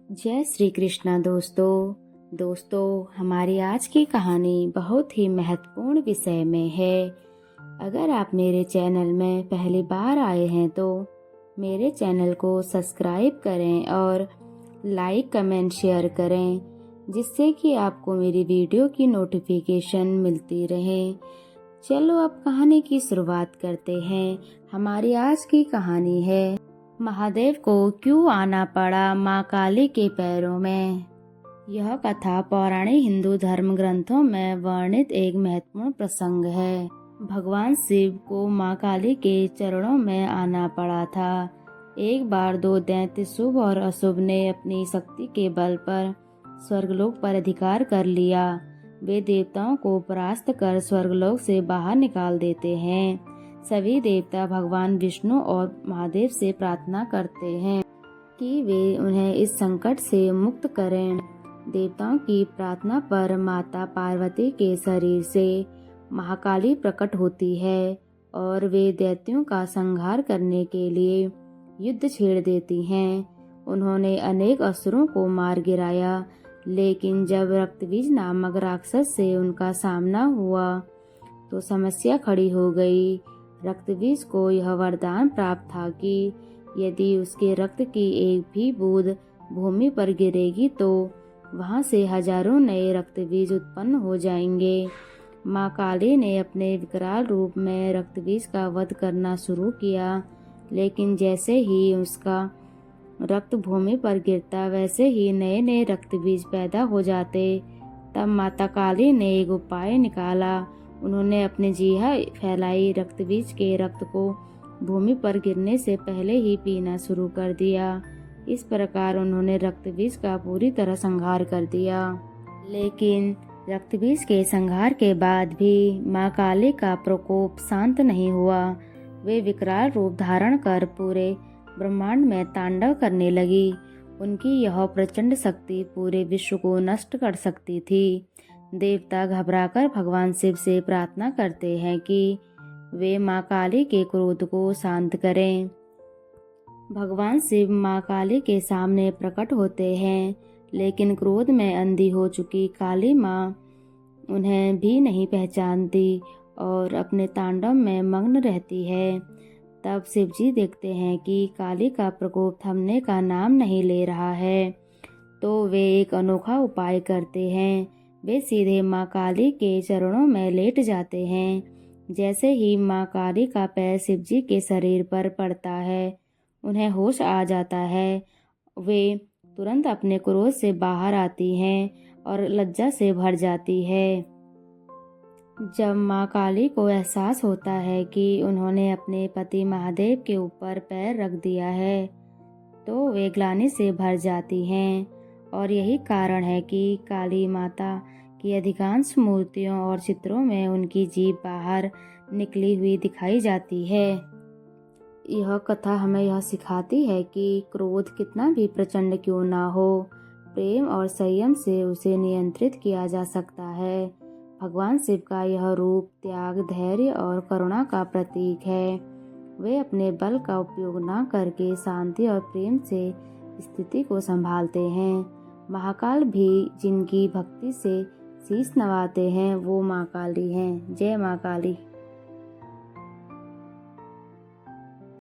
जय श्री कृष्णा दोस्तों हमारी आज की कहानी बहुत ही महत्वपूर्ण विषय में है। अगर आप मेरे चैनल में पहली बार आए हैं तो मेरे चैनल को सब्सक्राइब करें और लाइक कमेंट शेयर करें, जिससे कि आपको मेरी वीडियो की नोटिफिकेशन मिलती रहे। चलो अब कहानी की शुरुआत करते हैं। हमारी आज की कहानी है महादेव को क्यों आना पड़ा माँ काली के पैरों में। यह कथा पौराणिक हिंदू धर्म ग्रंथों में वर्णित एक महत्वपूर्ण प्रसंग है। भगवान शिव को माँ काली के चरणों में आना पड़ा था। एक बार दो दैत्य शुभ और अशुभ ने अपनी शक्ति के बल पर स्वर्गलोक पर अधिकार कर लिया। वे देवताओं को परास्त कर स्वर्गलोक से बाहर निकाल देते हैं। सभी देवता भगवान विष्णु और महादेव से प्रार्थना करते हैं कि वे उन्हें इस संकट से मुक्त करें। देवताओं की प्रार्थना पर माता पार्वती के शरीर से महाकाली प्रकट होती है और वे दैत्यों का संहार करने के लिए युद्ध छेड़ देती हैं। उन्होंने अनेक असुरों को मार गिराया, लेकिन जब रक्तबीज नामक राक्षस से उनका सामना हुआ तो समस्या खड़ी हो गई। रक्तबीज को यह वरदान प्राप्त था कि यदि उसके रक्त की एक भी बूंद भूमि पर गिरेगी तो वहां से हजारों नए रक्तबीज उत्पन्न हो जाएंगे। माँ काली ने अपने विकराल रूप में रक्तबीज का वध करना शुरू किया, लेकिन जैसे ही उसका रक्त भूमि पर गिरता वैसे ही नए नए रक्तबीज पैदा हो जाते। तब माता काली ने एक उपाय निकाला। उन्होंने अपनी जीहा फैलाई, रक्तबीज के रक्त को भूमि पर गिरने से पहले ही पीना शुरू कर दिया। इस प्रकार उन्होंने रक्तबीज का पूरी तरह संहार कर दिया। लेकिन रक्तबीज के संहार के बाद भी माँ काली का प्रकोप शांत नहीं हुआ। वे विकराल रूप धारण कर पूरे ब्रह्मांड में तांडव करने लगी। उनकी यह प्रचंड शक्ति पूरे विश्व को नष्ट कर सकती थी। देवता घबराकर भगवान शिव से प्रार्थना करते हैं कि वे माँ काली के क्रोध को शांत करें। भगवान शिव माँ काली के सामने प्रकट होते हैं, लेकिन क्रोध में अंधी हो चुकी काली माँ उन्हें भी नहीं पहचानती और अपने तांडव में मग्न रहती है। तब शिव जी देखते हैं कि काली का प्रकोप थमने का नाम नहीं ले रहा है, तो वे एक अनोखा उपाय करते हैं। वे सीधे माँ काली के चरणों में लेट जाते हैं। जैसे ही माँ काली का पैर शिव जी के शरीर पर पड़ता है, उन्हें होश आ जाता है। वे तुरंत अपने क्रोध से बाहर आती हैं और लज्जा से भर जाती है। जब माँ काली को एहसास होता है कि उन्होंने अपने पति महादेव के ऊपर पैर रख दिया है, तो वे ग्लानि से भर जाती हैं। और यही कारण है कि काली माता की अधिकांश मूर्तियों और चित्रों में उनकी जीभ बाहर निकली हुई दिखाई जाती है। यह कथा हमें यह सिखाती है कि क्रोध कितना भी प्रचंड क्यों ना हो, प्रेम और संयम से उसे नियंत्रित किया जा सकता है। भगवान शिव का यह रूप त्याग, धैर्य और करुणा का प्रतीक है। वे अपने बल का उपयोग न करके शांति और प्रेम से स्थिति को संभालते हैं। महाकाल भी जिनकी भक्ति से शीश नवाते हैं वो माँ काली हैं। जय माँ काली।